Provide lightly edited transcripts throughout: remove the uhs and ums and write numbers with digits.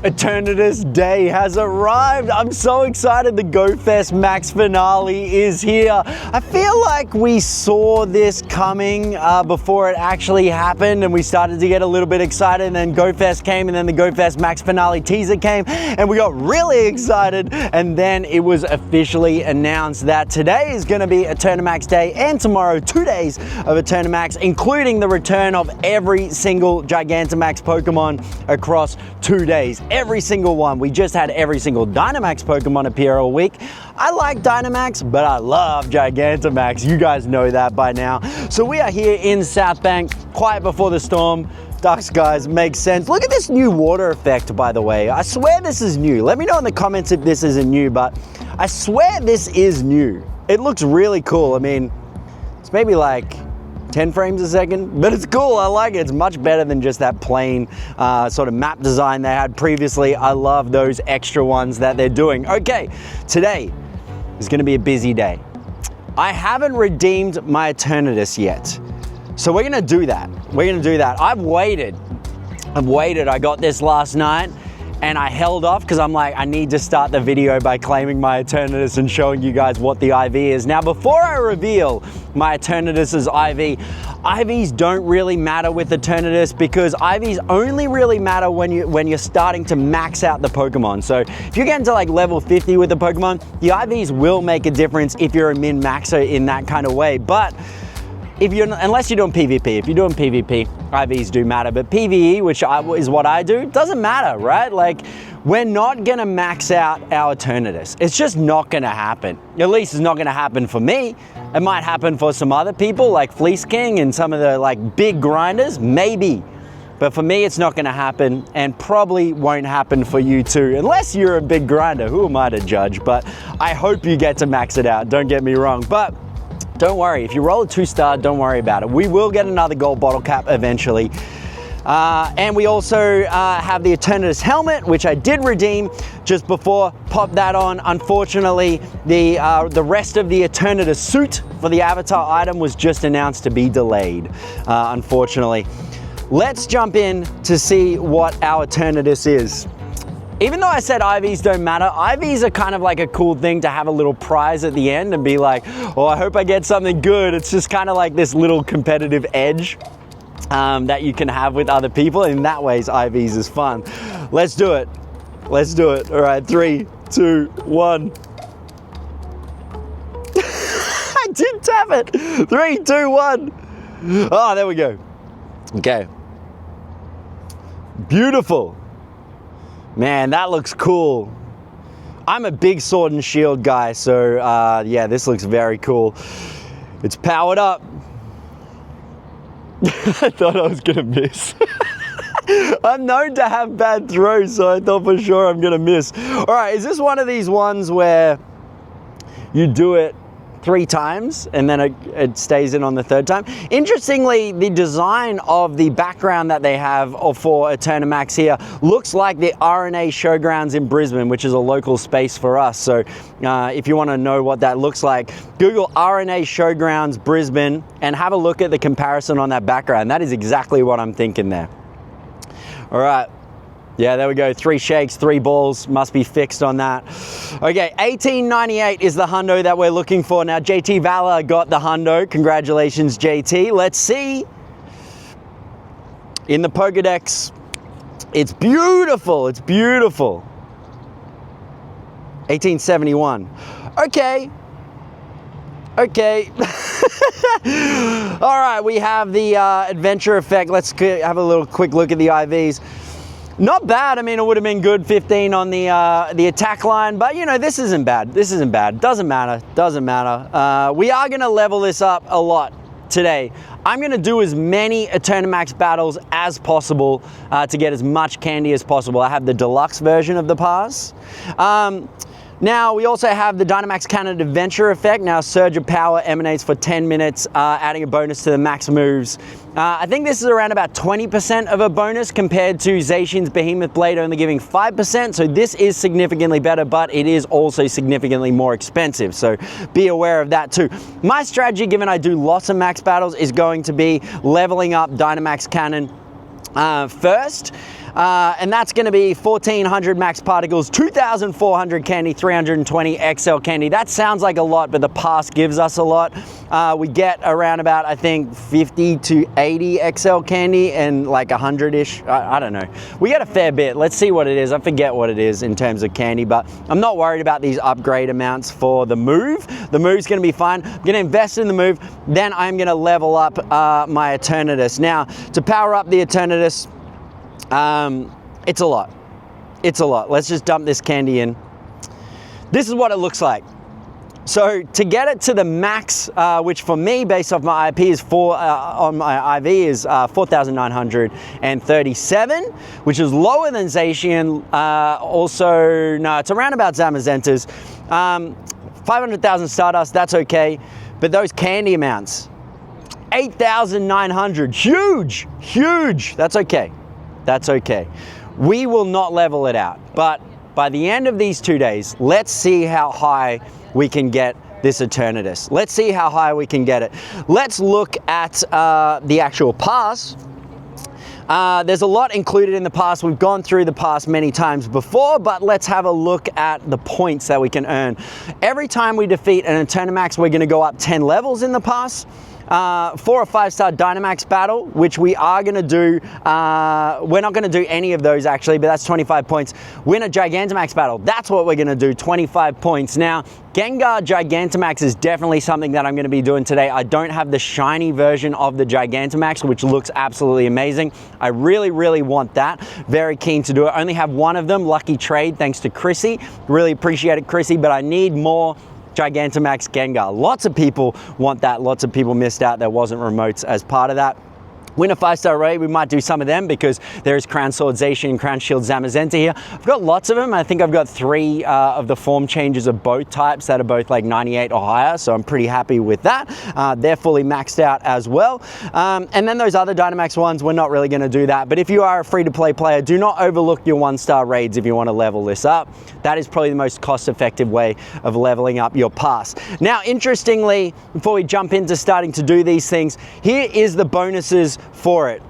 Eternatus Day has arrived. I'm so excited. The Go Fest Max finale is here. I feel like we saw this coming before it actually happened, and we started to get a little bit excited, and then Go Fest came, and then the Go Fest Max finale teaser came, and we got really excited, and then it was officially announced that today is going to be Eternamax Day, and tomorrow 2 days of Eternamax, including the return of every single Gigantamax Pokemon across 2 days. Every single one. We just had every single Dynamax Pokemon appear all week. I like Dynamax, but I love Gigantamax. You guys know that by now. So we are here in South Bank, quiet before the storm. Dark skies, makes sense. Look at this new water effect, by the way. I swear this is new. Let me know in the comments if this isn't new, but I swear this is new. It looks really cool. I mean, it's maybe like 10 frames a second, but it's cool. I like it. It's much better than just that plain sort of map design they had previously. I love those extra ones that they're doing. Okay, today is going to be a busy day. I haven't redeemed my Eternatus yet, so we're going to do that. We're going to do that. I've waited. I got this last night, and I held off because I'm like, I need to start the video by claiming my Eternatus and showing you guys what the IV is. Now, before I reveal my Eternatus's IV, IVs don't really matter with Eternatus because IVs only really matter when you're starting to max out the Pokemon. So if you're getting to like level 50 with the Pokemon, the IVs will make a difference if you're a min-maxer in that kind of way. But unless you're doing PvP, if you're doing PvP, IVs do matter, but PvE, which is what I do, doesn't matter, right? Like, we're not gonna max out our Eternatus. It's just not gonna happen. At least it's not gonna happen for me. It might happen for some other people, like Fleece King and some of the like big grinders, maybe. But for me, it's not gonna happen, and probably won't happen for you too, unless you're a big grinder. Who am I to judge? But I hope you get to max it out, don't get me wrong. But don't worry, if you roll a 2-star, don't worry about it. We will get another gold bottle cap eventually. And we also have the Eternatus helmet, which I did redeem just before. Pop that on. Unfortunately, the rest of the Eternatus suit for the avatar item was just announced to be delayed, unfortunately. Let's jump in to see what our Eternatus is. Even though I said IVs don't matter, IVs are kind of like a cool thing to have a little prize at the end and be like, oh, I hope I get something good. It's just kind of like this little competitive edge that you can have with other people. In that ways, IVs is fun. Let's do it. Let's do it. All right, 3, 2, 1. I did tap it. 3, 2, 1. Oh, there we go. Okay. Beautiful. Man, that looks cool. I'm a big sword and shield guy, so yeah, this looks very cool. It's powered up. I thought I was gonna miss. I'm known to have bad throws, so I thought for sure I'm gonna miss. All right, is this one of these ones where you do it 3 times and then it stays in on the 3rd time? Interestingly, the design of the background that they have for Eternamax here looks like the RNA Showgrounds in Brisbane, which is a local space for us. So if you want to know what that looks like, Google RNA Showgrounds Brisbane and have a look at the comparison on that background. That is exactly what I'm thinking there. All right. Yeah, there we go. 3 shakes, 3 balls, must be fixed on that. Okay, 1898 is the hundo that we're looking for. Now, JT Valor got the hundo. Congratulations, JT. Let's see. In the Pokedex, it's beautiful. It's beautiful. 1871. Okay. Okay. All right, we have the adventure effect. Let's have a little quick look at the IVs. Not bad. I mean, it would have been good 15 on the attack line, but you know, this isn't bad. This isn't bad. Doesn't matter. Doesn't matter. We are going to level this up a lot today. I'm going to do as many Eternamax battles as possible to get as much candy as possible. I have the deluxe version of the pass. Now, we also have the Dynamax Cannon Adventure effect. Now, Surge of Power emanates for 10 minutes, adding a bonus to the max moves. I think this is around about 20% of a bonus compared to Zacian's Behemoth Blade only giving 5%. So this is significantly better, but it is also significantly more expensive. So be aware of that too. My strategy, given I do lots of max battles, is going to be leveling up Dynamax Cannon first. And that's going to be 1400 max particles, 2400 candy, 320 XL candy. That sounds like a lot, but the pass gives us a lot. We get around about, I think, 50 to 80 XL candy and like 100-ish. I don't know. We get a fair bit. Let's see what it is. I forget what it is in terms of candy, but I'm not worried about these upgrade amounts for the move. The move's going to be fine. I'm going to invest in the move. Then I'm going to level up my Eternatus. Now, to power up the Eternatus, it's a lot. It's a lot. Let's just dump this candy in. This is what it looks like. So to get it to the max, which for me, based off my IP, is on my IV is 4,937, which is lower than Zacian. Also, no, it's around about Zamazenta's. 500,000 Stardust, that's okay. But those candy amounts, 8,900, huge, huge. That's okay. That's okay. We will not level it out. But by the end of these 2 days, let's see how high we can get this Eternatus. Let's see how high we can get it. Let's look at the actual pass. There's a lot included in the pass. We've gone through the pass many times before, but let's have a look at the points that we can earn. Every time we defeat an Eternamax, we're going to go up 10 levels in the pass. 4 or 5-star Dynamax battle, which we are going to do. We're not going to do any of those actually, but that's 25 points. Win a Gigantamax battle. That's what we're going to do, 25 points. Now, Gengar Gigantamax is definitely something that I'm going to be doing today. I don't have the shiny version of the Gigantamax, which looks absolutely amazing. I really, really want that. Very keen to do it. I only have one of them. Lucky trade, thanks to Chrissy. Really appreciate it, Chrissy, but I need more Gigantamax Gengar. Lots of people want that. Lots of people missed out. There wasn't remotes as part of that. Win a 5-star raid, we might do some of them because there is Crown Sword Zacian and Crown Shield Zamazenta here. I've got lots of them. I think I've got 3 of the form changes of both types that are both like 98 or higher, so I'm pretty happy with that. They're fully maxed out as well. And then those other Dynamax ones, we're not really going to do that. But if you are a free-to-play player, do not overlook your 1-star raids if you want to level this up. That is probably the most cost-effective way of leveling up your pass. Now, interestingly, before we jump into starting to do these things, here is the bonuses for it.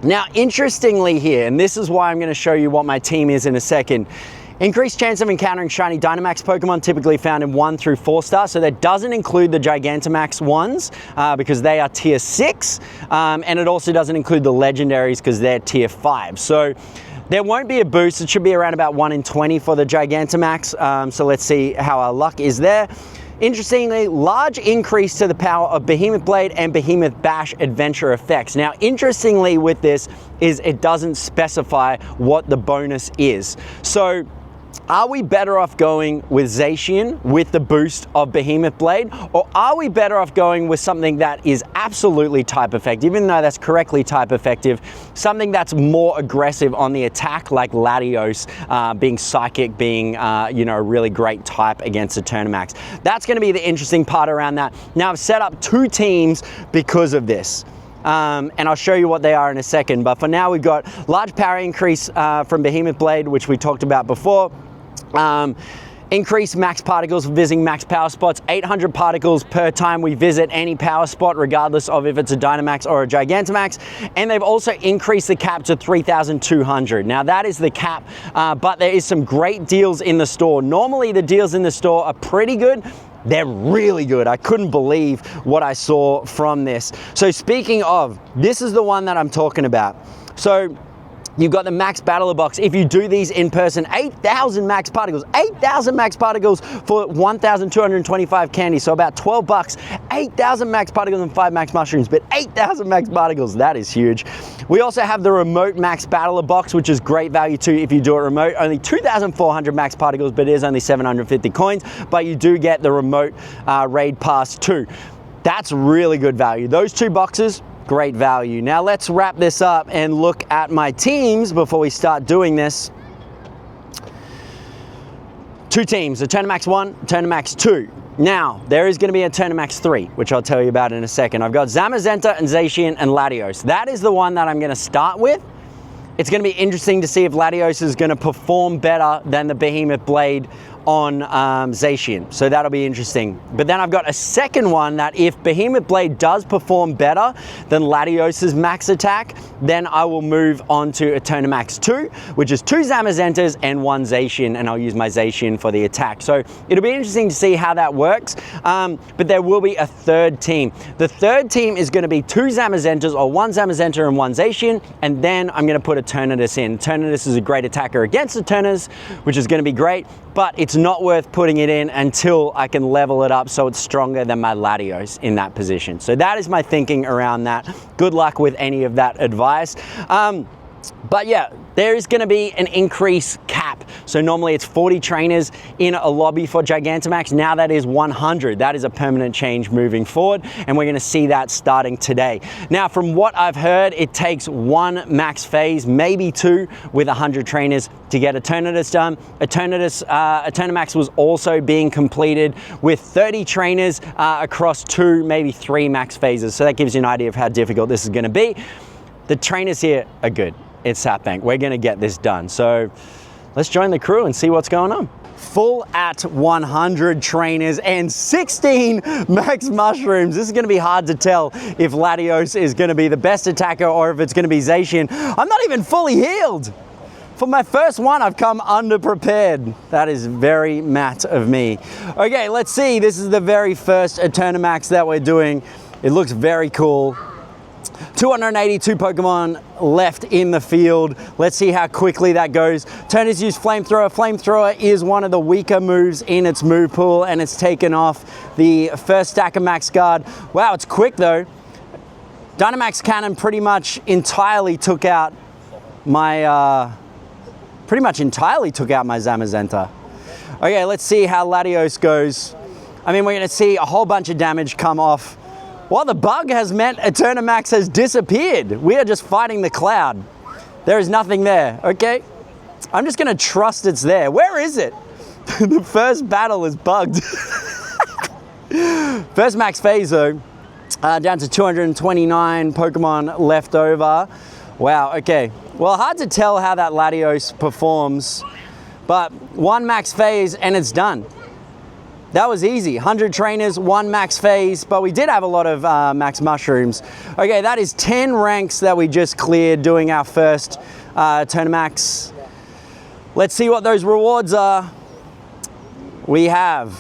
Now, interestingly here, and this is why I'm going to show you what my team is in a second. Increased chance of encountering shiny Dynamax Pokemon, typically found in 1 through 4-star. So that doesn't include the Gigantamax ones because they are tier 6. And it also doesn't include the legendaries because they're tier 5. So there won't be a boost. It should be around about 1 in 20 for the Gigantamax. So let's see how our luck is there. Interestingly, large increase to the power of Behemoth Blade and Behemoth Bash adventure effects. Now, interestingly with this is it doesn't specify what the bonus is. So are we better off going with Zacian with the boost of Behemoth Blade, or are we better off going with something that is absolutely type effective, even though that's correctly type effective, something that's more aggressive on the attack, like Latios, being psychic, being you know, a really great type against Eternamax. That's going to be the interesting part around that. Now, I've set up 2 teams because of this. And I'll show you what they are in a second. But for now, we've got large power increase from Behemoth Blade, which we talked about before. Increase max particles for visiting max power spots, 800 particles per time we visit any power spot, regardless of if it's a Dynamax or a Gigantamax. And they've also increased the cap to 3,200. Now that is the cap, but there is some great deals in the store. Normally the deals in the store are pretty good. They're really good. I couldn't believe what I saw from this. So speaking of, this is the one that I'm talking about. So you've got the max battler box. If you do these in person, 8,000 max particles, 8,000 max particles for 1,225 candy. So about 12 bucks, 8,000 max particles and 5 max mushrooms, but 8,000 max particles, that is huge. We also have the remote max battler box, which is great value too if you do it remote. Only 2,400 max particles, but it is only 750 coins, but you do get the remote raid pass too. That's really good value. Those 2 boxes, great value. Now let's wrap this up and look at my teams before we start doing this. 2 teams, Eternamax 1, Eternamax 2. Now, there is going to be a Eternamax 3, which I'll tell you about in a second. I've got Zamazenta and Zacian and Latios. That is the one that I'm going to start with. It's going to be interesting to see if Latios is going to perform better than the Behemoth Blade on Zacian, so that'll be interesting. But then I've got a second one that if Behemoth Blade does perform better than Latios's max attack, then I will move on to Eternamax 2, which is 2 Zamazentas and 1 Zacian, and I'll use my Zacian for the attack. So it'll be interesting to see how that works, but there will be a third team. The third team is going to be 2 Zamazentas, or 1 Zamazenta and 1 Zacian, and then I'm going to put Eternatus in. Eternatus is a great attacker against Eternas, which is going to be great, but it's not worth putting it in until I can level it up so it's stronger than my Latios in that position. So that is my thinking around that. Good luck with any of that advice. But yeah, there is going to be an increase cap. So normally it's 40 trainers in a lobby for Gigantamax. Now that is 100. That is a permanent change moving forward, and we're going to see that starting today. Now, from what I've heard, it takes 1 max phase, maybe 2, with 100 trainers to get Eternatus done. Eternamax was also being completed with 30 trainers across 2, maybe 3 max phases. So that gives you an idea of how difficult this is going to be. The trainers here are good. It's Sapbank. We're going to get this done. So let's join the crew and see what's going on. Full at 100 trainers and 16 max mushrooms. This is going to be hard to tell if Latios is going to be the best attacker or if it's going to be Zacian. I'm not even fully healed. For my first one, I've come underprepared. That is very Matt of me. Okay, let's see. This is the very first Eternamax that we're doing. It looks very cool. 282 Pokemon left in the field. Let's see how quickly that goes. Turners use Flamethrower. Flamethrower is one of the weaker moves in its move pool, and it's taken off the first stack of Max Guard. Wow, it's quick though. Dynamax Cannon pretty much entirely took out my Zamazenta. Okay, let's see how Latios goes. I mean, we're gonna see a whole bunch of damage come off. Well, the bug has meant Eternamax has disappeared. We are just fighting the cloud. There is nothing there, okay? I'm just gonna trust it's there. Where is it? The first battle is bugged. First max phase though, down to 229 Pokemon left over. Wow, okay. Well, hard to tell how that Latios performs, but 1 max phase and it's done. That was easy. 100 trainers, 1 max phase, but we did have a lot of max mushrooms. Okay, that is 10 ranks that we just cleared doing our first Eternamax. Let's see what those rewards are. We have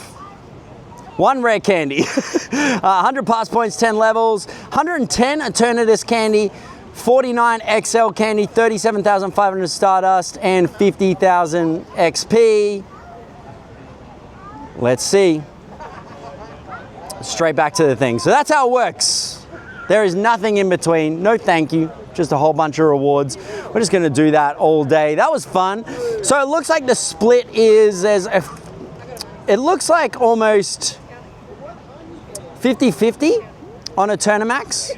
1 rare candy, 100 pass points, 10 levels, 110 Eternatus candy, 49 XL candy, 37,500 Stardust, and 50,000 XP. Let's see. Straight back to the thing. So that's how it works. There is nothing in between. No thank you. Just a whole bunch of rewards. We're just going to do that all day. That was fun. So it looks like the split is it looks like almost 50-50 on Eternamax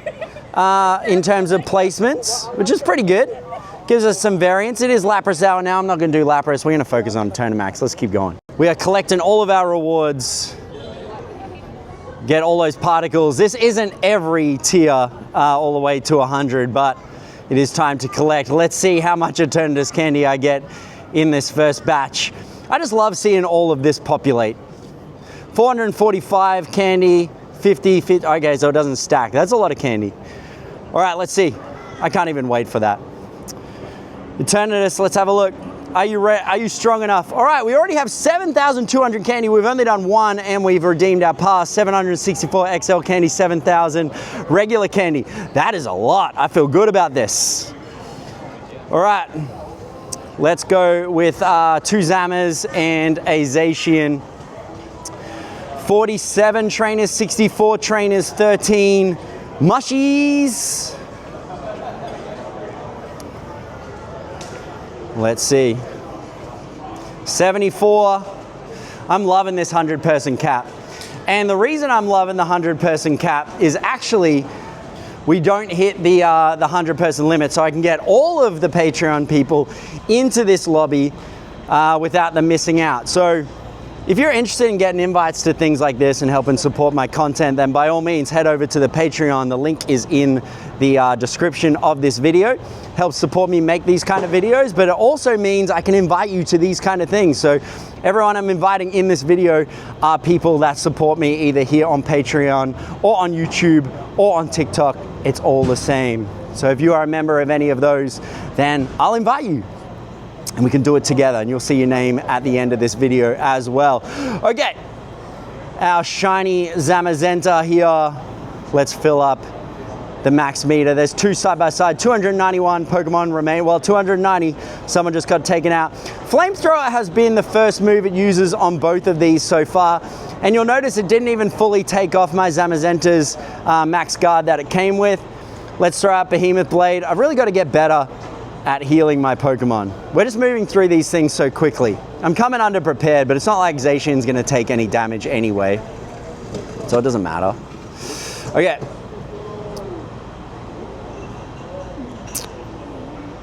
in terms of placements, which is pretty good. Gives us some variance. It is Lapras hour now. I'm not going to do Lapras. We're going to focus on Eternamax. Let's keep going. We are collecting all of our rewards. Get all those particles. This isn't every tier all the way to 100, but it is time to collect. Let's see how much Eternatus candy I get in this first batch. I just love seeing all of this populate. 445 candy, 50, okay, so it doesn't stack. That's a lot of candy. All right, let's see. I can't even wait for that. Eternatus, let's have a look. Are you strong enough? All right, we already have 7,200 candy. We've only done 1 and we've redeemed our pass. 764 XL candy, 7,000 regular candy. That is a lot. I feel good about this. All right, let's go with 2 Zamas and a Zacian. 47 trainers, 64 trainers, 13 mushies. Let's see. 74. I'm loving this 100-person cap. And the reason I'm loving the 100-person cap is actually we don't hit the 100-person limit, so I can get all of the Patreon people into this lobby without them missing out. So If you're interested in getting invites to things like this and helping support my content, then by all means head over to the Patreon. The link is in the description of this video. Helps support me make these kind of videos, but it also means I can invite you to these kind of things. So everyone I'm inviting in this video are people that support me either here on Patreon or on YouTube or on TikTok. It's all the same. So if you are a member of any of those, then I'll invite you and we can do it together, and you'll see your name at the end of this video as well. Okay, our shiny Zamazenta here. Let's fill up the max meter. There's two side by side, 291 Pokemon remain. Well, 290, someone just got taken out. Flamethrower has been the first move it uses on both of these so far. And you'll notice it didn't even fully take off my Zamazenta's max guard that it came with. Let's throw out Behemoth Blade. I've really got to get better at healing my Pokemon. We're just moving through these things so quickly. I'm coming underprepared, but it's not like Zacian's gonna take any damage anyway, so it doesn't matter. Okay.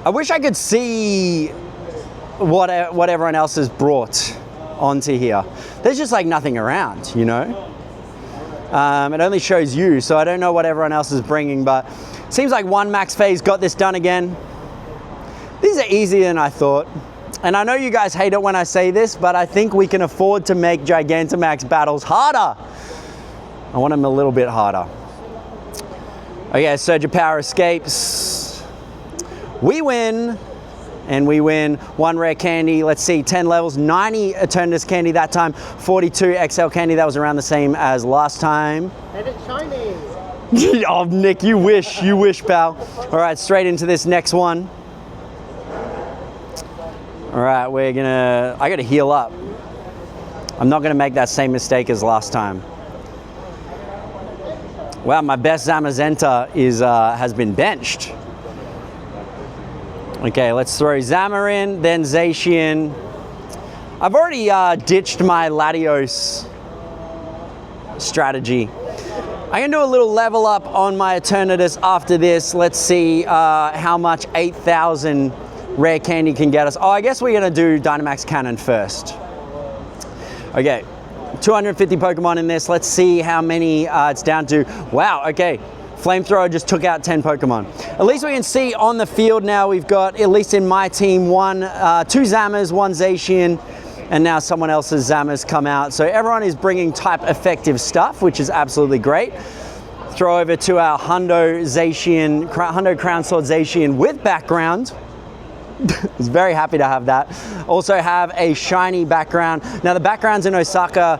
I wish I could see what everyone else has brought onto here. There's just like nothing around, you know? It only shows you, so I don't know what everyone else is bringing, but seems like one max phase got this done again. These are easier than I thought. And I know you guys hate it when I say this, but I think we can afford to make Gigantamax battles harder. I want them a little bit harder. Okay, Surge of Power escapes. We win, and we win one rare candy. Let's see, 10 levels, 90 Eternatus candy that time, 42 XL candy. That was around the same as last time. And it's shiny. Oh, Nick, you wish, pal. All right, straight into this next one. All right, I gotta heal up. I'm not gonna make that same mistake as last time. Wow, my best Zamazenta has been benched. Okay, let's throw Zama in, then Zacian. I've already ditched my Latios strategy. I'm gonna do a little level up on my Eternatus after this. Let's see how much 8,000 rare candy can get us. Oh, I guess we're gonna do Dynamax Cannon first. Okay, 250 Pokemon in this. Let's see how many it's down to. Wow, okay. Flamethrower just took out 10 Pokemon. At least we can see on the field now we've got, at least in my team, two Zamas, one Zacian, and now someone else's Zamas come out. So everyone is bringing type effective stuff, which is absolutely great. Throw over to our Hundo Crown Sword Zacian with background. I was very happy to have that. Also have a shiny background. Now the backgrounds in Osaka,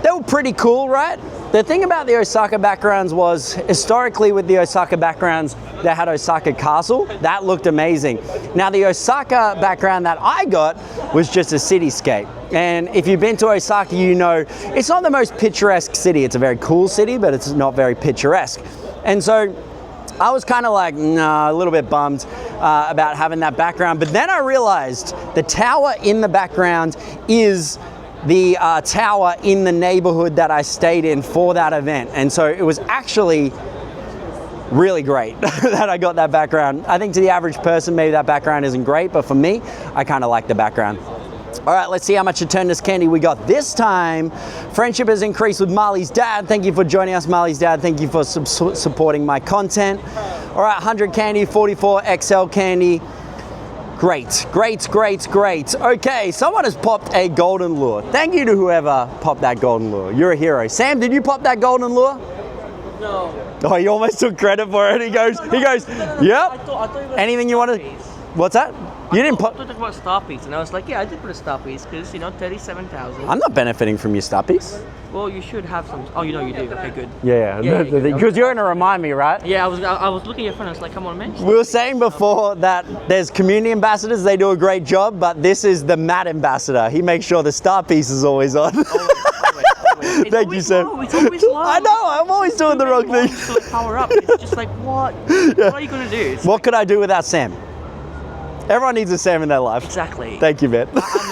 they were pretty cool, right? The thing about the Osaka backgrounds was, historically with the Osaka backgrounds, they had Osaka Castle. That looked amazing. Now the Osaka background that I got was just a cityscape. And if you've been to Osaka, you know it's not the most picturesque city. It's a very cool city, but it's not very picturesque. And so I was kind of like, nah, a little bit bummed about having that background. But then I realized the tower in the background is the tower in the neighborhood that I stayed in for that event. And so it was actually really great that I got that background. I think to the average person, maybe that background isn't great, but for me, I kind of like the background. All right, let's see how much Eternatus candy we got this time. Friendship has increased with Marley's dad. Thank you for joining us, Marley's dad. Thank you for supporting my content. All right, 100 candy, 44 XL candy. Great, great, great, great. Okay, someone has popped a golden lure. Thank you to whoever popped that golden lure. You're a hero. Sam, did you pop that golden lure? No. Oh, he almost took credit for it. He goes, yep. I thought Anything you want to, what's that? You didn't pop. I thought it was star piece, and I was like, yeah, I did put a star piece because, you know, 37,000. I'm not benefiting from your star piece. Well, you should have some. Oh, you know you do. Okay, good. Yeah. Because you're gonna remind me, right? Yeah, I was looking at your phone. I was like, come on, man. We were saying before that there's community ambassadors. They do a great job, but this is the Matt ambassador. He makes sure the star piece is always on. Always. Thank you, Sam. It's always low. I know. I'm always doing the wrong thing. To like power up. It's just like what? What are you gonna do? It's what could I do without Sam? Everyone needs a Sam in their life. Exactly. Thank you, man.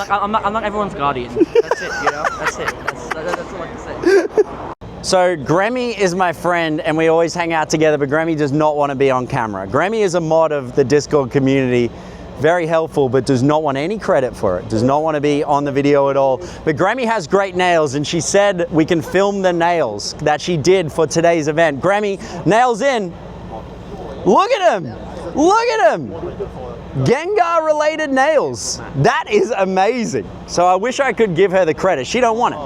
I'm not everyone's guardian. That's it, you know? That's it. That's all I can say. So Gremmy is my friend and we always hang out together, but Gremmy does not want to be on camera. Gremmy is a mod of the Discord community very helpful, but does not want any credit for it. Does not want to be on the video at all. But Grammy has great nails, and she said we can film the nails that she did for today's event. Grammy, nails in. Look at him. Look at him. Gengar related nails. That is amazing. So I wish I could give her the credit. She don't want it.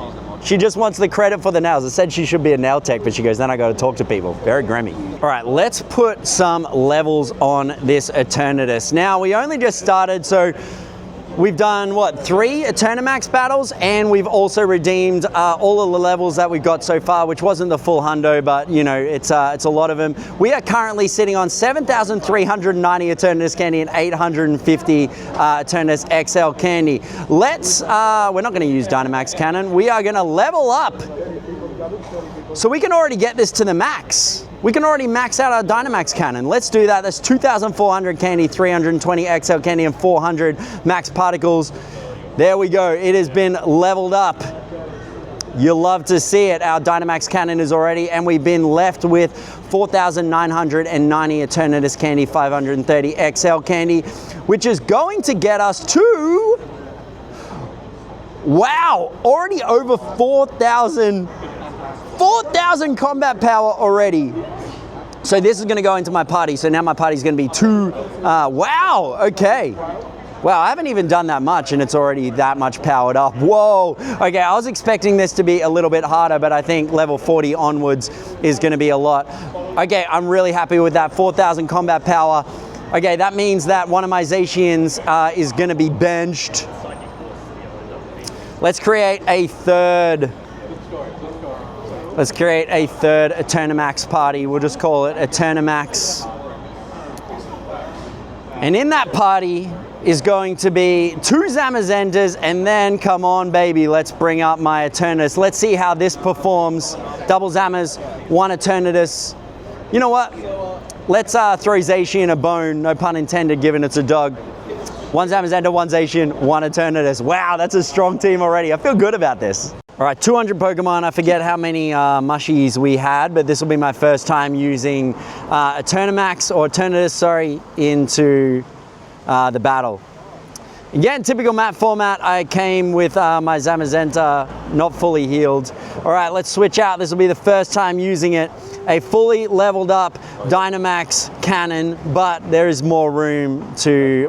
She just wants the credit for the nails. I said she should be a nail tech, but she goes, then I got to talk to people. Very Grammy. All right, let's put some levels on this Eternatus. Now, we only just started, so we've done, what, 3 Eternamax battles, and we've also redeemed all of the levels that we've got so far, which wasn't the full hundo, but, you know, it's a lot of them. We are currently sitting on 7,390 Eternatus candy and 850 Eternatus XL candy. Let's, we're not going to use Dynamax Cannon. We are going to level up. So we can already get this to the max. We can already max out our Dynamax Cannon. Let's do that. That's 2,400 candy, 320 XL candy, and 400 max particles. There we go. It has been leveled up. You'll love to see it. Our Dynamax Cannon is already, and we've been left with 4,990 Eternatus candy, 530 XL candy, which is going to get us to, wow, already over 4,000 combat power already. So this is going to go into my party. So now my party is going to be 2. Wow, okay. Wow, I haven't even done that much and it's already that much powered up. Whoa. Okay, I was expecting this to be a little bit harder, but I think level 40 onwards is going to be a lot. Okay, I'm really happy with that. 4,000 combat power. Okay, that means that one of my Zacians is going to be benched. Let's create a third. Let's create a third Eternamax party. We'll just call it Eternamax. And in that party is going to be 2 Zamazentas, and then, come on baby, let's bring up my Eternatus. Let's see how this performs. Double Zamas, 1 Eternatus. You know what? Let's throw Zacian a bone, no pun intended, given it's a dog. 1 Zamazenta, 1 Zacian, 1 Eternatus. Wow, that's a strong team already. I feel good about this. All right, 200 Pokemon. I forget how many mushies we had, but this will be my first time using Eternamax, or Eternatus, sorry, into the battle. Again, typical map format. I came with my Zamazenta not fully healed. All right, let's switch out. This will be the first time using it. A fully leveled up Dynamax Cannon, but there is more room to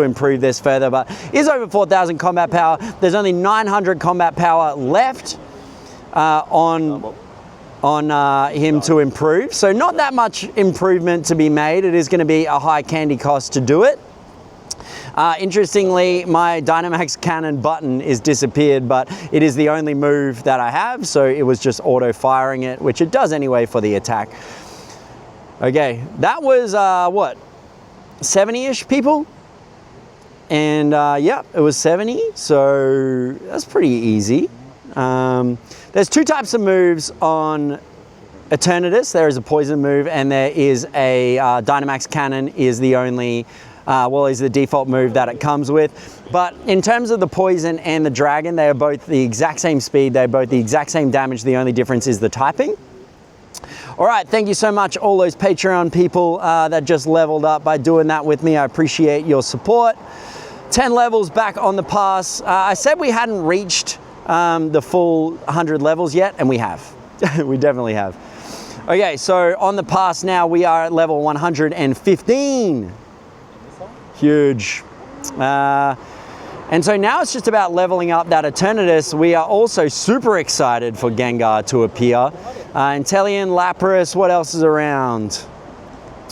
improve this further. But is over 4,000 combat power. There's only 900 combat power left on him to improve. So not that much improvement to be made. It is going to be a high candy cost to do it. Interestingly, my Dynamax Cannon button is disappeared, but it is the only move that I have, so it was just auto firing it, which it does anyway for the attack. Okay, that was what, 70-ish people? And yeah, it was 70, so that's pretty easy. There's 2 types of moves on Eternatus. There is a poison move, and there is a Dynamax Cannon is the only is the default move that it comes with. But in terms of the poison and the dragon, they are both the exact same speed, they're both the exact same damage, the only difference is the typing. All right, thank you so much all those Patreon people that just leveled up by doing that with me. I appreciate your support. 10 levels back on the pass. I said we hadn't reached the full 100 levels yet, and we have. We definitely have. Okay, so on the pass now, we are at level 115. Huge. And so now it's just about leveling up that Eternatus. We are also super excited for Gengar to appear. Inteleon, Lapras, what else is around?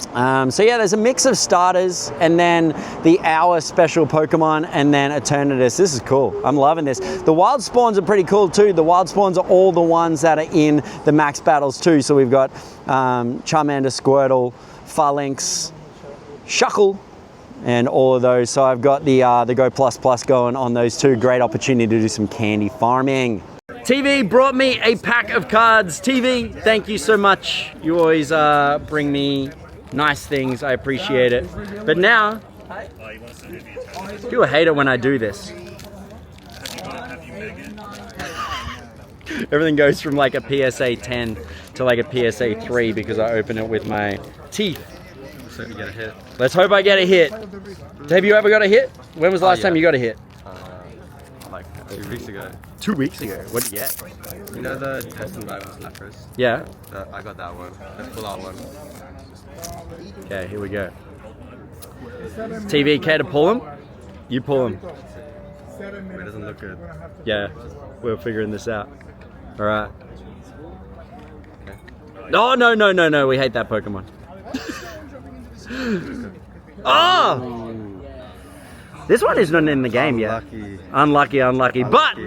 So yeah, there's a mix of starters and then the hour special Pokemon and then Eternatus. This is cool. I'm loving this. The wild spawns are pretty cool too. The wild spawns are all the ones that are in the max battles too. So we've got Charmander, Squirtle, Phalanx, Shuckle, and all of those. So I've got the Go Plus Plus going on those 2. Great opportunity to do some candy farming. TV brought me a pack of cards. TV, thank you so much. You always bring me nice things. I appreciate it. But now, people hate it when I do this. Everything goes from like a PSA 10 to like a PSA 3 because I open it with my teeth. So you get a hit. Let's hope I get a hit. Have you ever got a hit? When was the last time you got a hit? Like 2 weeks ago. 2 weeks ago. What did you get? You know the test and ride with Lapras? Yeah. I got that one. The full out one. Okay, here we go. TV, care to pull him? You pull him. It doesn't look good. Yeah, we're figuring this out. All right. No, no, no, no, no. We hate that Pokemon. Oh! This one is not in the game yet. Unlucky, unlucky. But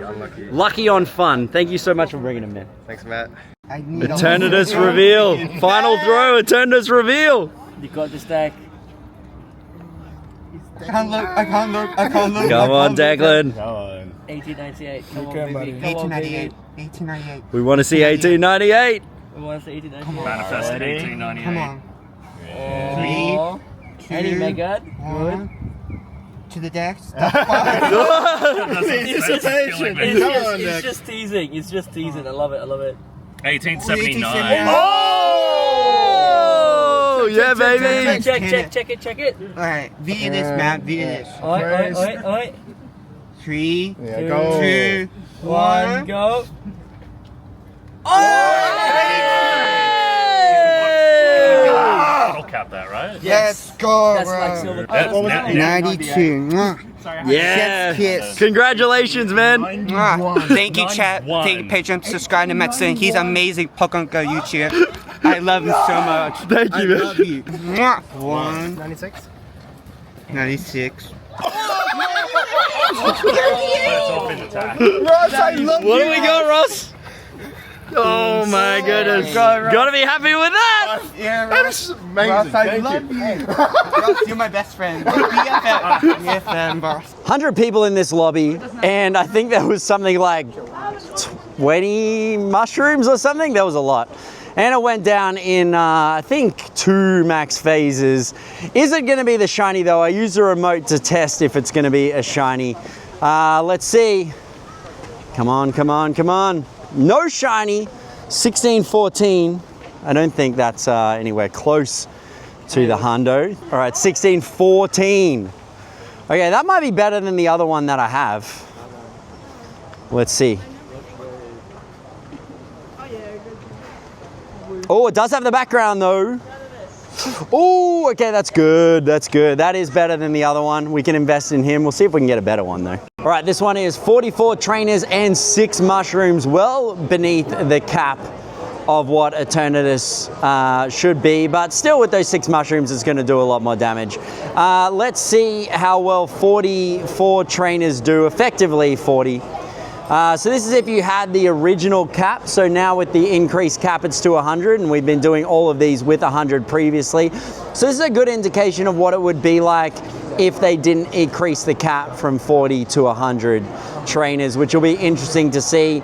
lucky on fun. Thank you so much for bringing him in. Thanks, Matt. Eternatus reveal. Final throw, Eternatus reveal. You got the stack. I can't look. Come on, Declan. 1898. Come on, baby. 1898. We want to see 1898. We want to see 1898. Manifested 1898. Come on. Oh. Any mega? Good. To the decks. Anticipation. It's just teasing. It's just teasing. I love it. I love it. 1879. Oh, yeah, baby. Check it. Alright, V this, man. V this. Oi. 3, Go. 2, 1. Go. I'll cap that, right? Let's go, That's like bro. silver. What was that? 92. Yeah. Kiss. Congratulations, man. Thank you, chat. Thank you, Patreon. Subscribe to Metzen. He's amazing. Pokemon Go YouTube. I love him so much. Thank you, man. Love you. 1. 96. 96. But it's off in attack. What do we got, Ross? Oh my goodness. Gotta be happy with that. Yeah, Ross. Ross, I love you. Ross, you're my best friend. BFM, boss. 100 people in this lobby, and I think there was something like 20 mushrooms or something. There was a lot. And it went down in, I think, 2 max phases. Is it going to be the shiny, though? I used the remote to test if it's going to be a shiny. Let's see. Come on. No shiny. 1614. I don't think that's anywhere close to the hundo. All right, 1614. Okay, that might be better than the other one that I have. Let's see. Oh, it does have the background though. Oh, okay, that's good. That is better than the other one. We can invest in him. We'll see if we can get a better one though. All right, this one is 44 trainers and 6 mushrooms, well beneath the cap of what Eternatus should be, but still with those 6 mushrooms, it's going to do a lot more damage. Let's see how well 44 trainers do, effectively 40. So this is if you had the original cap. So now with the increased cap, it's to 100, and we've been doing all of these with 100 previously. So this is a good indication of what it would be like if they didn't increase the cap from 40 to 100 trainers, which will be interesting to see.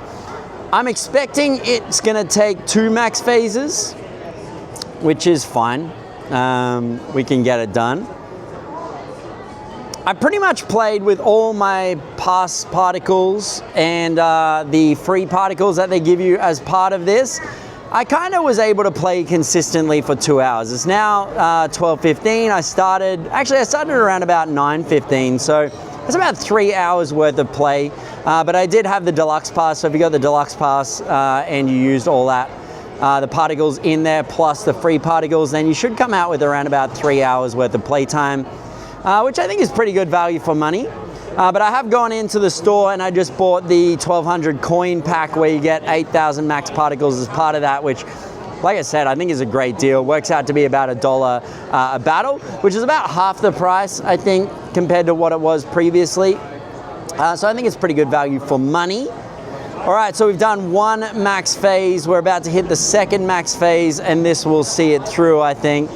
I'm expecting it's gonna take 2 max phases, which is fine. We can get it done. I pretty much played with all my pass particles and the free particles that they give you as part of this. I kind of was able to play consistently for 2 hours. It's now 12:15. I started around about 9:15, so it's about 3 hours worth of play. But I did have the deluxe pass, so if you got the deluxe pass and you used all that, the particles in there plus the free particles, then you should come out with around about 3 hours worth of playtime. Which I think is pretty good value for money. But I have gone into the store and I just bought the 1200 coin pack where you get 8,000 max particles as part of that, which, like I said, I think is a great deal. Works out to be about $1 a battle, which is about half the price, I think, compared to what it was previously. So I think it's pretty good value for money. All right, so we've done 1 max phase. We're about to hit the 2nd max phase, and this will see it through, I think.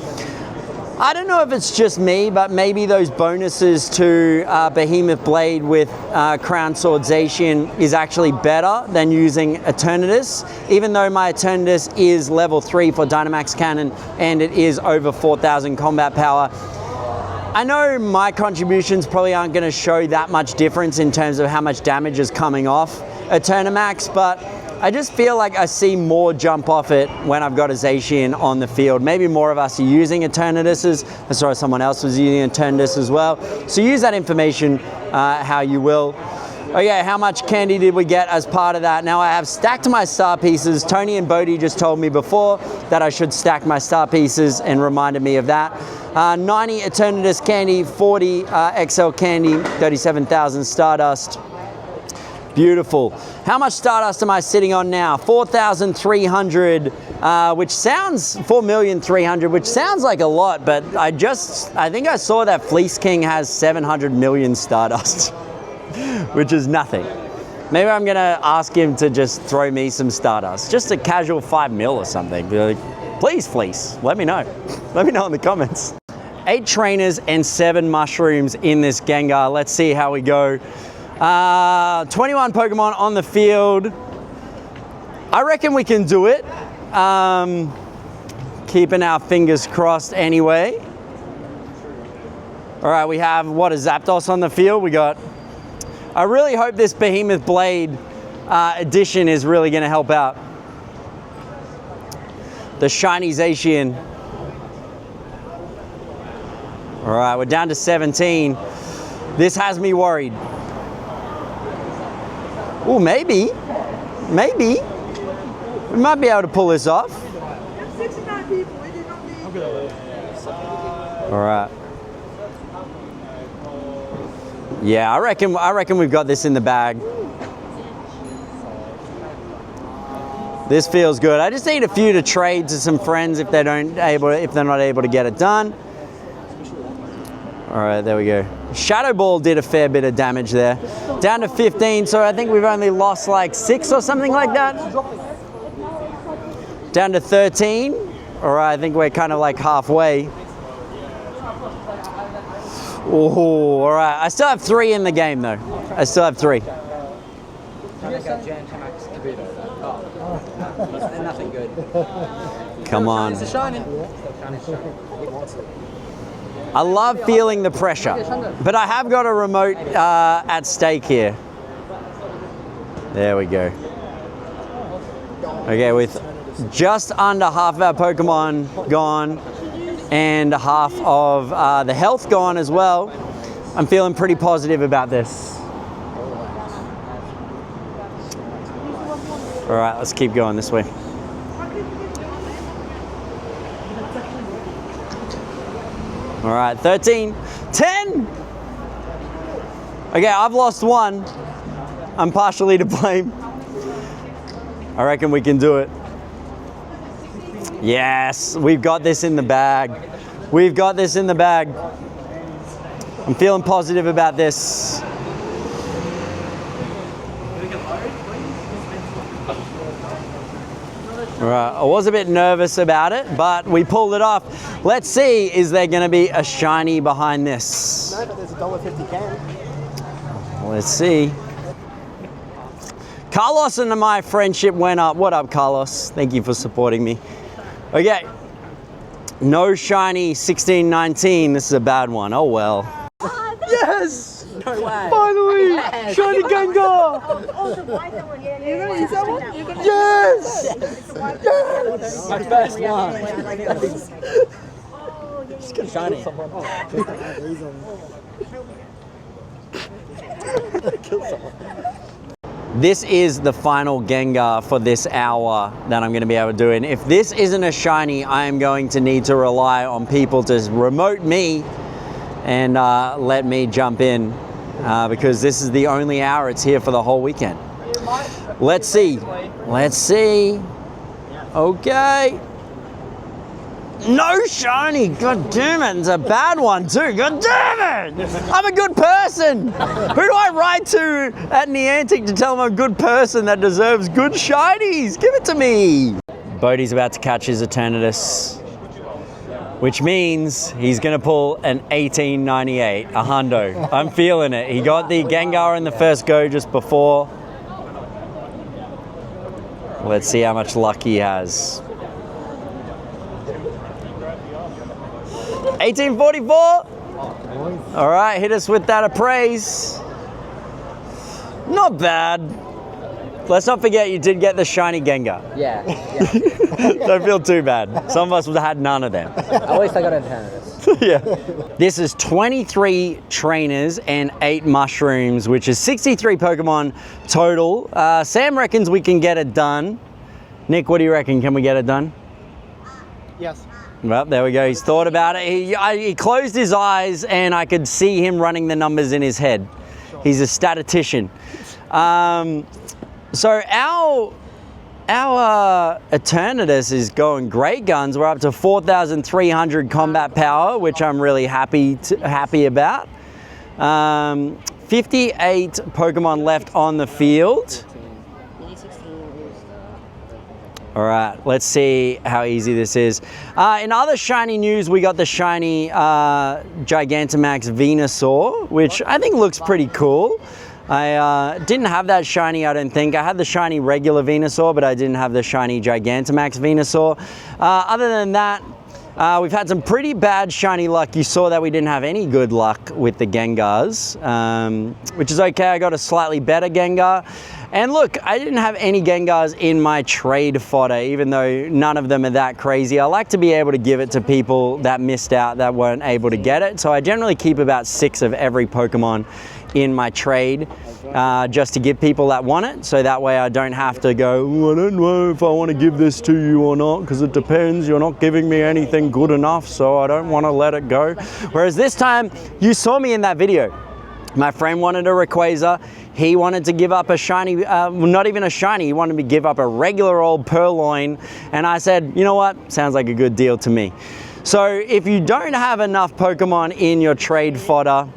I don't know if it's just me, but maybe those bonuses to Behemoth Blade with Crown Sword Zacian is actually better than using Eternatus, even though my Eternatus is level 3 for Dynamax Cannon and it is over 4,000 combat power. I know my contributions probably aren't going to show that much difference in terms of how much damage is coming off Eternamax, but I just feel like I see more jump off it when I've got a Zacian on the field. Maybe more of us are using Eternatuses. I saw someone else was using Eternatus as well. So use that information how you will. Okay, how much candy did we get as part of that? Now I have stacked my star pieces. Tony and Bodhi just told me before that I should stack my star pieces and reminded me of that. 90 Eternatus candy, 40 XL candy, 37,000 Stardust. Beautiful. How much Stardust am I sitting on now? 4,300, which sounds, 4,300,000, which sounds like a lot, but I think I saw that Fleece King has 700 million Stardust, which is nothing. Maybe I'm gonna ask him to just throw me some Stardust, just a casual 5 mil or something. Be like, please, Fleece, let me know. Let me know in the comments. 8 trainers and 7 mushrooms in this Gengar. Let's see how we go. 21 Pokemon on the field. I reckon we can do it. Keeping our fingers crossed anyway. All right, we have, what, a Zapdos on the field. We got, I really hope this Behemoth Blade edition is really gonna help out. The shiny Zacian. All right, we're down to 17. This has me worried. Oh, maybe. We might be able to pull this off. All right. Yeah, I reckon we've got this in the bag. This feels good. I just need a few to trade to some friends if they're not able to get it done. All right, there we go. Shadow Ball did a fair bit of damage there. Down to 15, so I think we've only lost like 6 or something like that. Down to 13. All right, I think we're kind of like halfway. Oh, all right. I still have 3 in the game though. I still have 3. Nothing good. Come on. It's a shiny. I love feeling the pressure, but I have got a remote at stake here. There we go. Okay, with just under half of our Pokemon gone and half of the health gone as well, I'm feeling pretty positive about this. All right, let's keep going this way. All right, 13, 10. Okay, I've lost 1. I'm partially to blame. I reckon we can do it. Yes, we've got this in the bag. We've got this in the bag. I'm feeling positive about this. All right, I was a bit nervous about it, but we pulled it off. Let's see, is there gonna be a shiny behind this? No, but there's a $1.50 can. Let's see. Carlos and my friendship went up. What up, Carlos? Thank you for supporting me. Okay, no shiny 16-19. This is a bad one, oh well. Yes! No way. Finally! Yes. Shiny Gengar! Yes! Yes! My first one. Shiny. This is the final Gengar for this hour that I'm going to be able to do. And if this isn't a shiny, I am going to need to rely on people to remote me and let me jump in because this is the only hour it's here for the whole weekend. Let's see. Let's see. Okay. No shiny. God damn it. It's a bad one too. God damn it. I'm a good person. Who do I write to at Niantic to tell them I'm a good person that deserves good shinies? Give it to me. Bodhi's about to catch his Eternatus, which means he's going to pull an 1898, a hundo. I'm feeling it. He got the Gengar in the first go just before. Let's see how much luck he has. 1844. All right, hit us with that appraise. Not bad. let's not forget you did get the shiny Gengar. Yeah. Don't feel too bad. Some of us would have had none of them. At least I got Eternamax. Yeah. This is 23 trainers and 8 mushrooms, which is 63 Pokemon total. Sam reckons we can get it done. Nick, what do you reckon? Can we get it done? Yes. Well, there we go. He's thought about it. He closed his eyes and I could see him running the numbers in his head. He's a statistician. So our Eternatus is going great guns. We're up to 4,300 combat power, which I'm really happy about. 58 Pokemon left on the field. All right, let's see how easy this is. In other shiny news, we got the shiny Gigantamax Venusaur, which I think looks pretty cool. I didn't have that shiny, I don't think. I had the shiny regular Venusaur, but I didn't have the shiny Gigantamax Venusaur. Other than that, we've had some pretty bad shiny luck. You saw that we didn't have any good luck with the Gengars, which is okay. I got a slightly better Gengar. And look, I didn't have any Gengars in my trade fodder, even though none of them are that crazy. I like to be able to give it to people that missed out, that weren't able to get it. So I generally keep about 6 of every Pokemon in my trade, just to give people that want it. So that way I don't have to go, oh, I don't know if I want to give this to you or not, because it depends. You're not giving me anything good enough, so I don't want to let it go. Whereas this time, you saw me in that video. My friend wanted a Rayquaza. He wanted to give up a shiny, not even a shiny, he wanted me to give up a regular old Purloin. And I said, you know what? Sounds like a good deal to me. So if you don't have enough Pokemon in your trade fodder,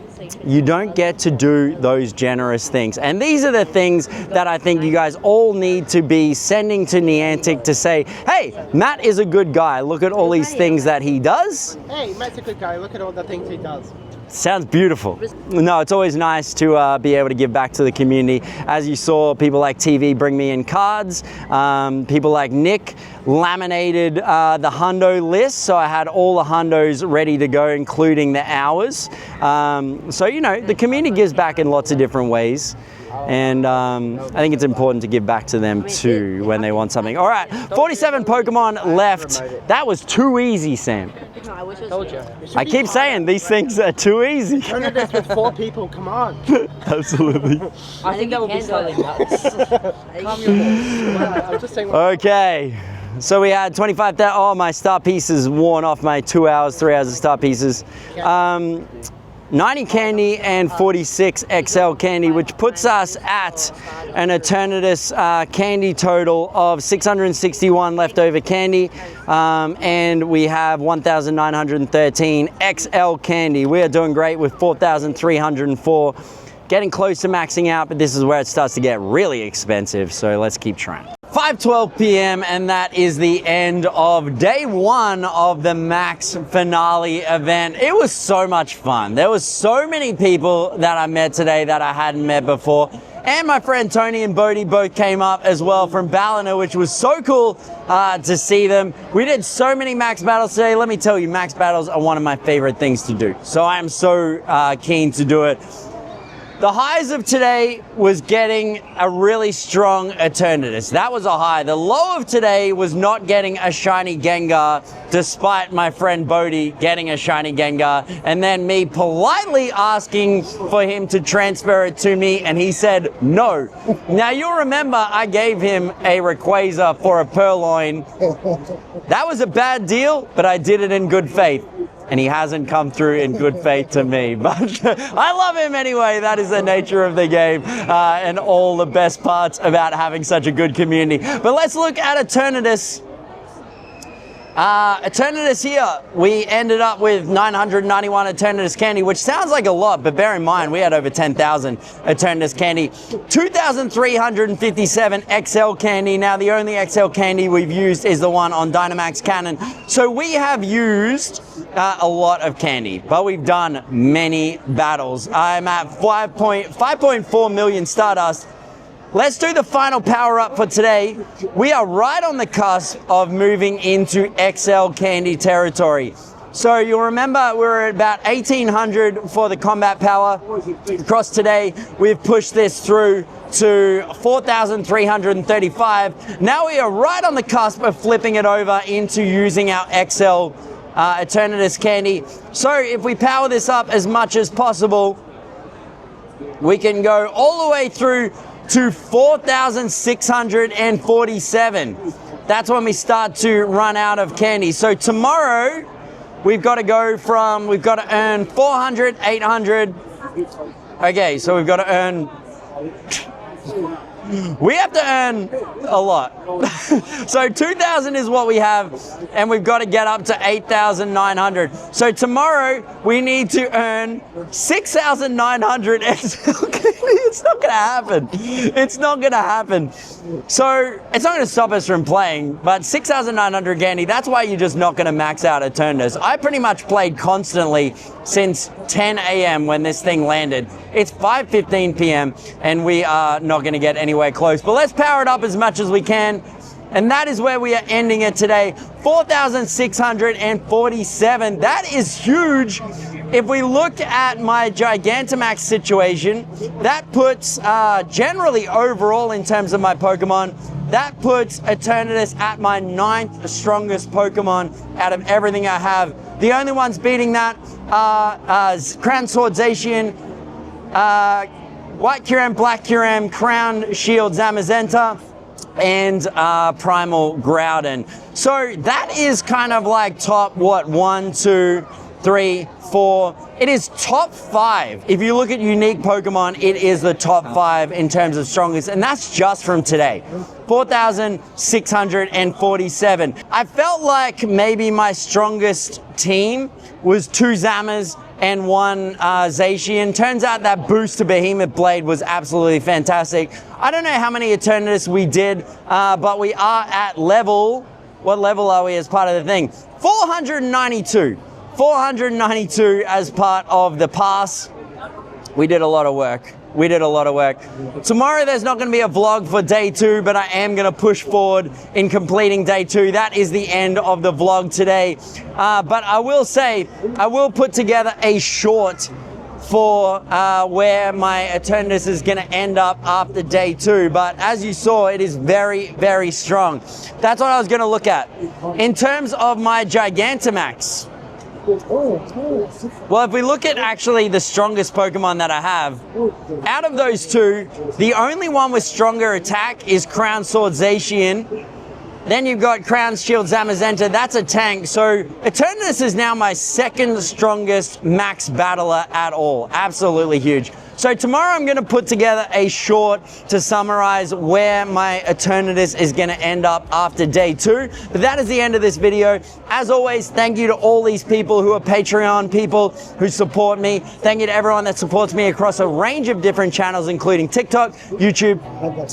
you don't get to do those generous things. And these are the things that I think you guys all need to be sending to Niantic to say, hey, Matt is a good guy. Look at all these things that he does. Hey, Matt's a good guy. Look at all the things he does. Sounds beautiful. No, it's always nice to be able to give back to the community. As you saw, people like TV bring me in cards. People like Nick laminated the hundo list, so I had all the hundos ready to go, including the hours. So, you know, the community gives back in lots of different ways. And I think it's important to give back to them too when they want something. All right, 47 Pokemon left. That was too easy, Sam. Told you. I keep saying these things are too easy. Turn this with 4 people, come on. Absolutely. I think that would be slightly nuts. I'm just saying. Okay, so we had 25,000. Oh, my star pieces worn off my 2 hours, 3 hours of star pieces. 90 candy and 46 XL candy, which puts us at an Eternatus candy total of 661 leftover candy, and we have 1,913 XL candy. We are doing great with 4,304, getting close to maxing out, but this is where it starts to get really expensive, so let's keep trying. 5:12 p.m. and that is the end of day 1 of the Max Finale event. It was so much fun. There was so many people that I met today that I hadn't met before. And my friend Tony and Bodie both came up as well from Ballina, which was so cool to see them. We did so many Max battles today. Let me tell you, Max battles are one of my favorite things to do. So I am so keen to do it. The highs of today was getting a really strong Eternatus. That was a high. The low of today was not getting a shiny Gengar, despite my friend Bodie getting a shiny Gengar, and then me politely asking for him to transfer it to me, and he said no. Now you'll remember I gave him a Rayquaza for a Purloin. That was a bad deal, but I did it in good faith. And he hasn't come through in good faith to me. But I love him anyway. That is the nature of the game and all the best parts about having such a good community. But let's look at Eternatus. Eternatus here, we ended up with 991 Eternatus candy, which sounds like a lot, but bear in mind, we had over 10,000 Eternatus candy. 2,357 XL candy. Now, the only XL candy we've used is the one on Dynamax Cannon. So we have used a lot of candy, but we've done many battles. I'm at 5.4 million Stardust. Let's do the final power up for today. We are right on the cusp of moving into XL candy territory. So you'll remember we were at about 1,800 for the combat power. Across today, we've pushed this through to 4,335. Now we are right on the cusp of flipping it over into using our XL Eternatus candy. So if we power this up as much as possible, we can go all the way through to 4,647. That's when we start to run out of candy. So tomorrow, we've got to earn 400, 800. Okay, so we've got to earn, we have to earn a lot. So 2,000 is what we have, and we've got to get up to 8,900. So tomorrow we need to earn 6,900 XL candy. It's not gonna happen. It's not gonna happen. So it's not gonna stop us from playing, but 6,900 candy, that's why you're just not gonna max out Eternatus. I pretty much played constantly since 10 a.m. when this thing landed. It's 5:15 p.m. and we are not gonna get anywhere close, but let's power it up as much as we can. And that is where we are ending it today. 4,647. That is huge. If we look at my Gigantamax situation, that puts generally overall in terms of my Pokemon, that puts Eternatus at my 9th strongest Pokemon out of everything I have. The only ones beating that are Crown Sword Zacian, White Kyurem, Black Kyurem, Crown Shield Zamazenta, and Primal Groudon. So that is kind of like top, 1, 2, 3, 4. It is top 5. If you look at unique Pokemon, it is the top 5 in terms of strongest, and that's just from today. 4,647. I felt like maybe my strongest team was 2 Zamas and 1 Zacian. Turns out that boost to Behemoth Blade was absolutely fantastic. I don't know how many Eternatus we did, but we are at level, what level are we as part of the thing? 492. 492 as part of the pass. We did a lot of work. We did a lot of work. Tomorrow there's not going to be a vlog for day 2, but I am going to push forward in completing day 2. That is the end of the vlog today. But I will say, I will put together a short for where my Eternatus is going to end up after day 2. But as you saw, it is very, very strong. That's what I was going to look at. In terms of my Gigantamax, well, if we look at actually the strongest Pokemon that I have, out of those 2, the only one with stronger attack is Crown Sword Zacian. Then you've got Crown Shield Zamazenta, that's a tank. So Eternatus is now my 2nd strongest max battler at all. Absolutely huge. So tomorrow I'm going to put together a short to summarize where my Eternatus is going to end up after day 2. But that is the end of this video. As always, thank you to all these people who are Patreon people who support me. Thank you to everyone that supports me across a range of different channels, including TikTok, YouTube,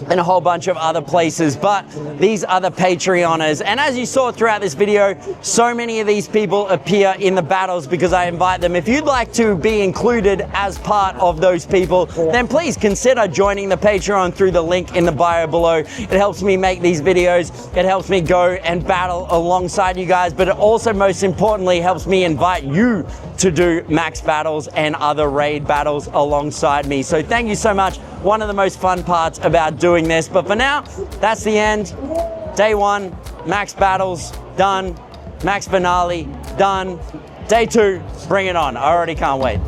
and a whole bunch of other places. But these are the Patreoners. And as you saw throughout this video, so many of these people appear in the battles because I invite them. If you'd like to be included as part of those people, then please consider joining the Patreon through the link in the bio below. It helps me make these videos. It helps me go and battle alongside you guys, but it also most importantly helps me invite you to do max battles and other raid battles alongside me. So thank you so much. One of the most fun parts about doing this. But for now, that's the end. Day 1, max battles, done. Max finale, done. Day 2, bring it on. I already can't wait.